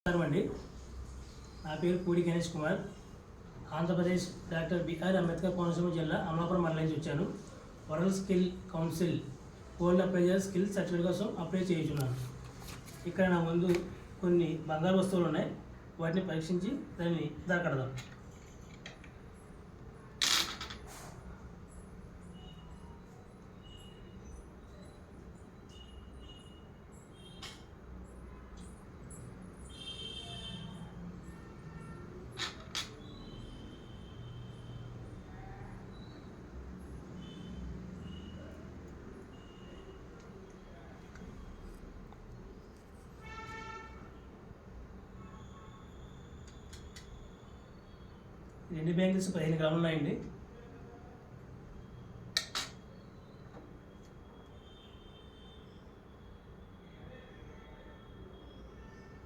నమస్కారం అండి. నా పేరు పూడి గణేష్ కుమార్. ఆంధ్రప్రదేశ్ డాక్టర్ బిఆర్ అంబేద్కర్ కోనసీమ జిల్లా అమలాపురం మండలం నుంచి వచ్చాను. World skill council gold appraiser skill certificate కోసం అప్లై చేయించున్నాను. ఇక్కడ నా ముందు కొన్ని బంగారు వస్తువులు ఉన్నాయి. వాటిని పరీక్షించి దాన్ని దరకడదాం. రెండు బ్యాంగిల్స్ 15 గ్రాములు ఉన్నాయండి.